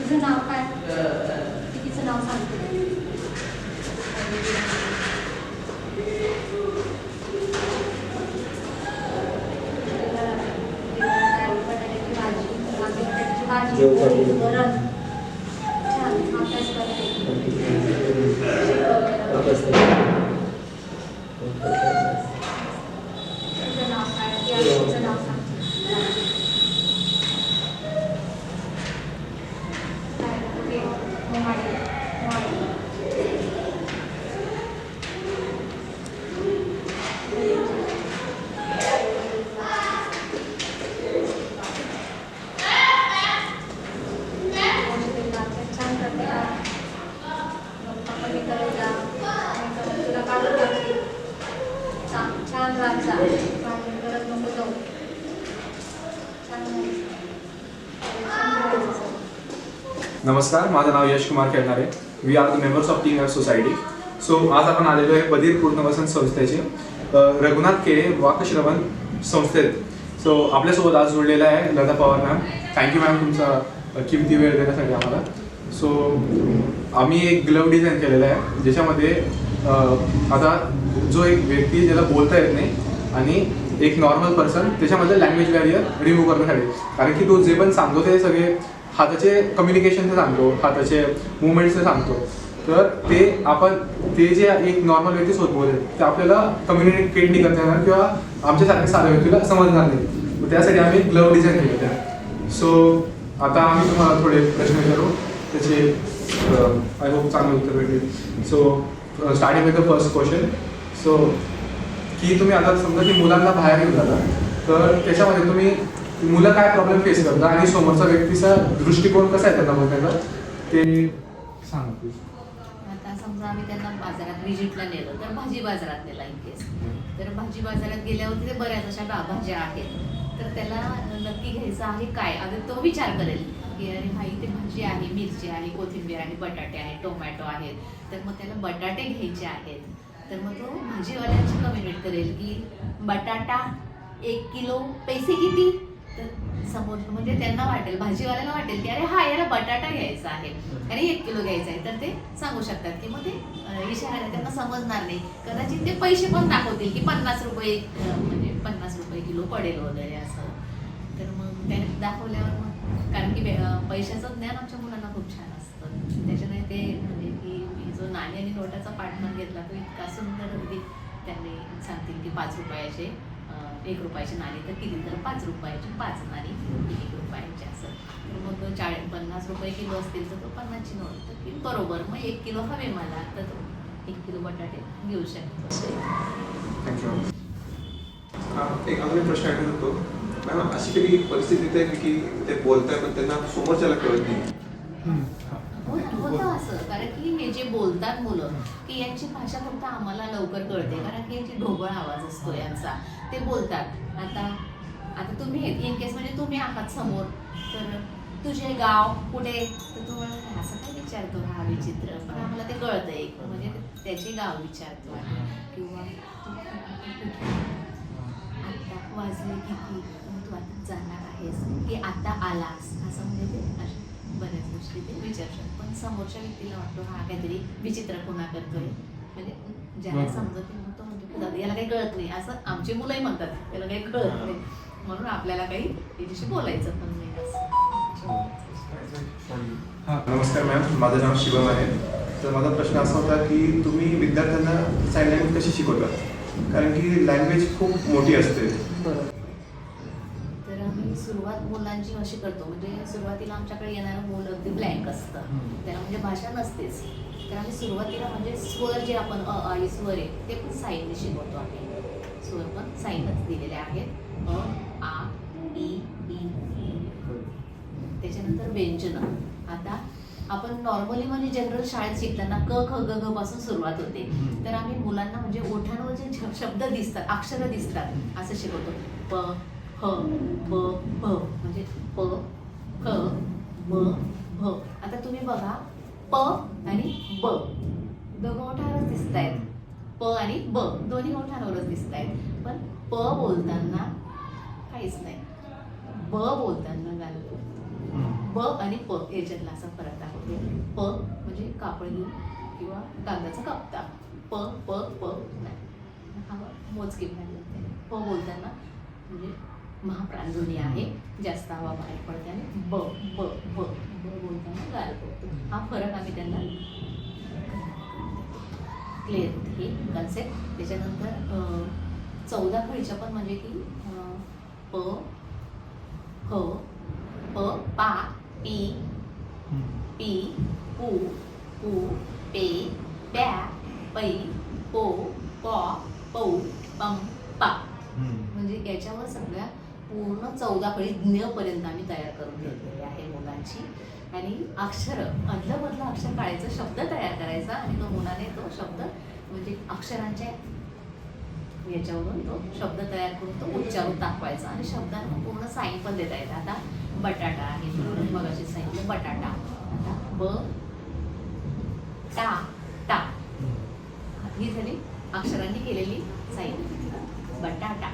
तुझं नाव काय? तिचं नाव सांगते. भाजी वरण छान अभ्यास करते. तुझं नाव काय? तुझं नाव सांग. नमस्कार, माझं नाव यश कुमार खेळणारे. We are the members of team F society. So आज आपण आलेलो आहे बधीर पूर्णवसन संस्थेचे रघुनाथ केळे वाकश्रवण संस्थेत. सो आपल्यासोबत आज जोडलेला आहे Lata Pawar ma'am. Thank you ma'am तुमचा किमती वेळ देण्यासाठी आम्हाला. सो आम्ही एक ग्लव डिझाईन केलेला आहे ज्याच्यामध्ये आता जो एक व्यक्ती ज्याला बोलता येत नाही आणि एक नॉर्मल पर्सन त्याच्यामध्ये लँग्वेज बॅरियर रिमूव्ह करण्यासाठी. कारण की तो जे पण सांगतो ते सगळे हाताचे कम्युनिकेशनचे सांगतो, हाताचे मुवमेंट्सचे सांगतो. तर ते जे एक नॉर्मल व्यक्तीसोबत बोलेल ते आपल्याला कम्युनिकेट नाही करता येणार किंवा आमच्यासारख्या साध्या व्यक्तीला समजणार नाही. त्यासाठी आम्ही ग्लव डिझाईन केलेलं आहे. सो आता आम्ही तुम्हाला थोडे प्रश्न विचारू, त्याचे आय होप चांगलं उत्तर भेटेल. So starting with the first question. So की तुम्ही आता समजा की मुलांना बाहेर घेऊन जाता तर त्याच्यामध्ये तुम्ही मुलं काय प्रॉब्लेम फेस करतात आणि समोरचा व्यक्तीचा दृष्टिकोन कसा आहे त्यांना बघण्याचा ते सांगा प्लीज. आता समजा आम्ही त्यांना बाजारात व्हिजिटला नेलं तर भाजी बाजारात नेला इन केस, तर भाजी बाजारात गेल्यावरती ते बऱ्याच अशा भाज्या आहेत तर त्याला नक्की घ्यायचं आहे काय. आता तो विचार करेल की अरे भाई ते भाजी आहे, मिरची आहे, कोथिंबीर आहे, बटाटे आहेत, टोमॅटो आहेत, तर मग त्याला बटाटे घ्यायचे आहेत. तर मग तो भाजीवाल्यांची कम्युनिकेट करेल की बटाटा 1 किलो पैसे किती. तर समोर म्हणजे त्यांना वाटेल, भाजीवाल्याला वाटेल की अरे हा याला बटाटा घ्यायचा आहे आणि 1 किलो घ्यायचा आहे. तर ते सांगू शकतात की मग ते इशाऱ्याने त्यांना समजणार नाही. कदाचित ते पैसे पण दाखवतील की 50 रुपये म्हणजे 50 रुपये किलो पडेल वगैरे असं. तर मग त्याने दाखवल्यावर मग कारण की पैशाचं ज्ञान आमच्या मुलांना खूप छान असतं. त्याच्याने ते म्हणजे की जो नाणी आणि नोटाचा पाठमान घेतला तो इतका सुंदर अगदी त्यांनी सांगतील की 5 रुपयाचे 1 रुपयाची नाणी तर किती, तर 5 रुपयाची 5 नाणी 1 रुपयाची असं. तर मग 50 रुपये किलो असतील तर तो 50ची नोट तर की बरोबर मग 1 किलो हवे मला तर तो 1 किलो बटाटे घेऊ शकतो. थँक्यू. एक अजून प्रश्न ऐकत होतो मॅम, अशी कधी परिस्थिती येते की ते बोलताय पण त्यांना समोरच्याला कळत नाही? होतं असं, कारण की हे जे बोलतात मुलं की यांची भाषा फक्त आम्हाला लवकर कळते कारण की यांची ढोबळ आवाज असतो यांचा. ते बोलतात आता तुम्ही इन केस म्हणजे तुम्ही आहात समोर तर तुझे गाव कुठे, तर तुम्हाला असं काय विचारतो हा विचित्र, पण आम्हाला ते कळतं एक म्हणजे त्याचे गाव विचारतो किंवा आता वाजले किती, तू आता जाणार आहेस की आता आलास, असं म्हणजे ते बऱ्याच गोष्टी ते विचारू शकतात. पण समोरच्या व्यक्तीला वाटतो हा काहीतरी विचित्र खुणा करतोय, म्हणजे ज्याला समजत नाही तो म्हणतो याला काही कळत नाही, असं आमची मुलंही म्हणतात याला काही कळत नाही म्हणून आपल्याला काही त्याच्याशी बोलायचं पण नाही असं. हां, नमस्कार मॅम, माझं नाव शिवम आहे. तर माझा प्रश्न असा होता की तुम्ही विद्यार्थ्यांना साईन लँग्वेज कशी शिकवता, कारण की लँग्वेज खूप मोठी असते. तर आम्ही सुरुवात मुलांची अशी करतो म्हणजे सुरुवातीला आमच्याकडे येणारं मूल अगदी ब्लँक असतं, त्याला म्हणजे भाषा नसतेच. तर आम्ही सुरुवातीला म्हणजे स्वर जे आपण अ आ इ स्वर आहे ते पण साईनने शिकवतो. आम्ही स्वर पण साईनच दिलेले आहेत, अ आ इ ई. त्याच्यानंतर व्यंजन. आता आपण नॉर्मली म्हणजे जनरल शाळेत शिकताना क ख ग घ पासून सुरुवात होते, तर आम्ही मुलांना म्हणजे ओठांवर जे शब्द दिसतात, अक्षरं दिसतात असं शिकवतो. प ह ब भ म्हणजे प ख ब भ. आता तुम्ही बघा प आणि ब दोघं ओठांवरच दिसत आहेत, प आणि ब दोन्ही ओठांवरच दिसत आहेत, पण प बोलताना काहीच नाही, ब बोलताना घालतो, ब ब आणि प याच्यातला असा फरक दाखवतो. प म्हणजे कापड घेऊन किंवा कागदाचा कप्ता. प प प नाही, हा मोजकी म्हणायला लागते. प बोलताना म्हणजे महाप्राणध्वनी आहे, जास्त हवा बाहेर पडते. आणि ब ब ब ब बोलताना गाल पडतो. हा फरक आम्ही त्यांना क्लिअर होते ही कन्सेप्ट. त्याच्यानंतर 14 फळीच्या पण म्हणजे की प ह प पा पी पी पू पू पे प्या पै पो पॉ पौ पम पा म्हणजे याच्यावर सगळ्या पूर्ण 14 फळी ज्ञपर्यंत आम्ही तयार करून घेतलेली आहे मुलांची. आणि अक्षर मधलं अक्षर काढायचं, शब्द तयार करायचा आणि तो मुलाने तो शब्द म्हणजे अक्षरांच्या याच्यावरून तो शब्द तयार करून तो उच्चारून दाखवायचा. आणि शब्दांना पूर्ण साईन पण देता येतं. आता बटाटा आहे, मगाशी सांगितलं बटाटा. आता ब टा टा ही झाली अक्षरांनी केलेली साईन. बटाटा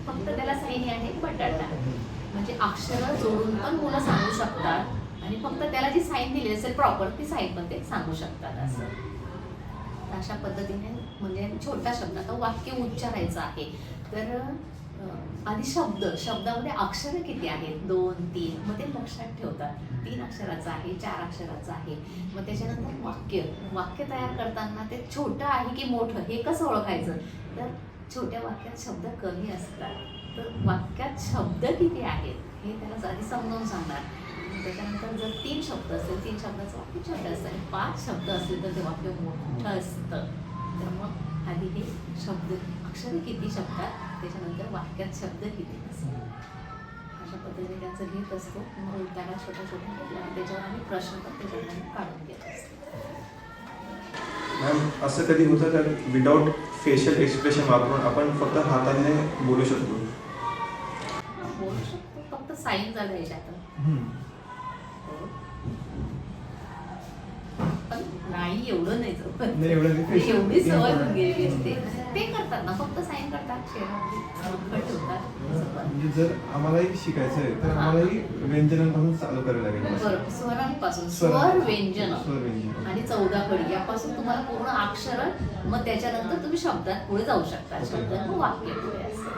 फक्त त्याला साईन आहे बटाटा. म्हणजे अक्षर जोडून पण मुलं सांगू शकतात आणि फक्त त्याला जी साईन दिली असेल प्रॉपर ती साईन पण ते सांगू शकतात. असं अशा पद्धतीने म्हणजे छोटा शब्द. आता वाक्य उच्चारायचं आहे तर आधी शब्दामध्ये अक्षरं किती आहेत, 2 3 मग ते लक्षात ठेवतात. 3 अक्षराचं आहे, 4 अक्षराचं आहे. मग त्याच्यानंतर वाक्य तयार करताना ते छोटं आहे की मोठं हे कसं ओळखायचं. तर छोट्या वाक्यात शब्द कमी असतात, तर वाक्यात शब्द किती आहेत हे त्याला आधी समजावून सांगणार. त्याच्यानंतर जर 3 शब्द असेल, 3 शब्दाचं वाक्य छोटं असतं. आणि 5 शब्द असतील तर ते वाक्य मोठं असतं. तर मग आधी हे शब्द अक्षर किती शब्दात, त्याच्यानंतर वाक्यात शब्द किती असतात, अशा पद्धतीने त्यांचं घेत असतो. मग त्याला छोटा त्याच्यावर आम्ही प्रश्न पण त्याच्यामध्ये काढून घेत असतो. मॅम असं कधी होतं का विदाउट फेशियल एक्सप्रेशन वापरून आपण फक्त हाताने बोलू शकतो? बोलू शकतो, फक्त साईन झालं याच्यात. पण नाही एवढं नाही एवढी सवय होऊन गेलेली असते. ते करतात ना, फक्त साईन करतात, चेहरा ठेवतात. म्हणजे जर आम्हालाही शिकायचं आहे तर आम्हालाही व्यंजनांपासून चालू करायला लागेल. बरोबर, स्वरांपासून स्वर व्यंजन आणि 14 फळी यापासून तुम्हाला पूर्ण अक्षर, मग त्याच्यानंतर तुम्ही शब्दात पुढे जाऊ शकता. शब्दात मग वाक्य पुढे असतं.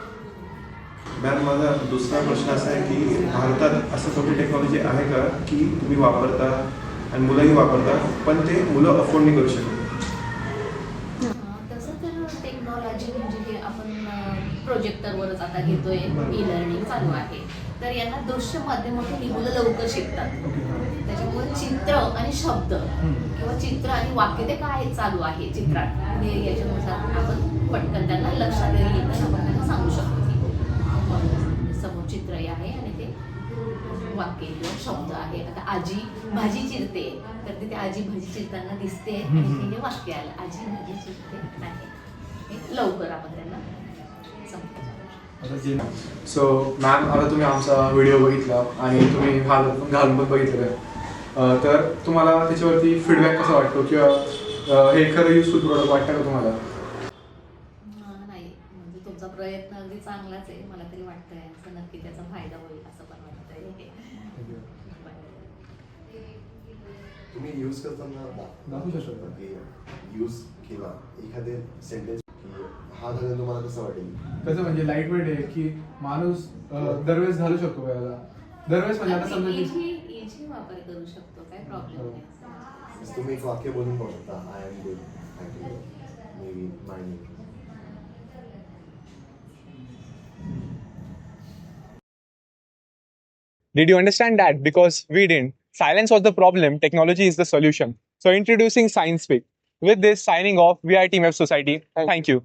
मॅम माझा दुसरा प्रश्न असा आहे की भारतात असं कोणती टेक्नॉलॉजी आहे का की तुम्ही वापरता आणि मुलंही वापरतात पण ते मुलं अफोर्ड नाही करू शकत? तसं तर टेक्नॉलॉजी म्हणजे हे आपण प्रोजेक्टरवरच आता घेतोय, ई लर्निंग चालू आहे. तर यांना दृश्य माध्यमातून ही मुलं लवकर शिकतात. त्याच्यामुळे चित्र आणि शब्द किंवा चित्र आणि वाक्य ते काय चालू आहे चित्रात हे याच्यानुसार आपण पटकन त्यांना लक्षात येतं, आपण त्यांना सांगू शकतो. समोर चित्र आहे आणि ते वाक्य किंवा शब्द आहे. आता आजी भाजी चिरते तर तिथे आजी भाजी चिरताना दिसते आणि हे वाक्य आलं, आजी भाजी चिरते आहे. हे लवकर आपण त्यांना समजतो. सो मॅम आता तुम्ही आमचा व्हिडिओ बघितला आणि तुम्ही घालून पण बघितलं, तर तुम्हाला त्याच्यावरती फीडबॅक कसा वाटतो किंवा हे खरं युजफुल प्रोडक्ट वाटतं का तुम्हाला? नाही, म्हणजे तुमचा प्रयत्न अगदी चांगलाच आहे. मला तरी वाटतंय असं नक्की त्याचा फायदा होईल असं पण वाटतंय. तुम्ही यूज करताना दाखवू शकता की यूज केला एखादे सेंटेन्स की हा घालून तुम्हाला कसं वाटेल? कसं म्हणजे लाईट वेट आहे की माणूस दरवेळेस घालू शकतो वेळेला, दरवेळेस म्हणजे आता समजा इझी वापर करू शकतो, काय प्रॉब्लेम नाही. तुम्ही एक वाक्य बोलून पाहू शकता, I am good, thank you, may be my name. Did you understand that? Because we didn't. Silence was the problem, technology is the solution. So introducing SciencePick. With this, signing off, we are Team F Society. Thank you.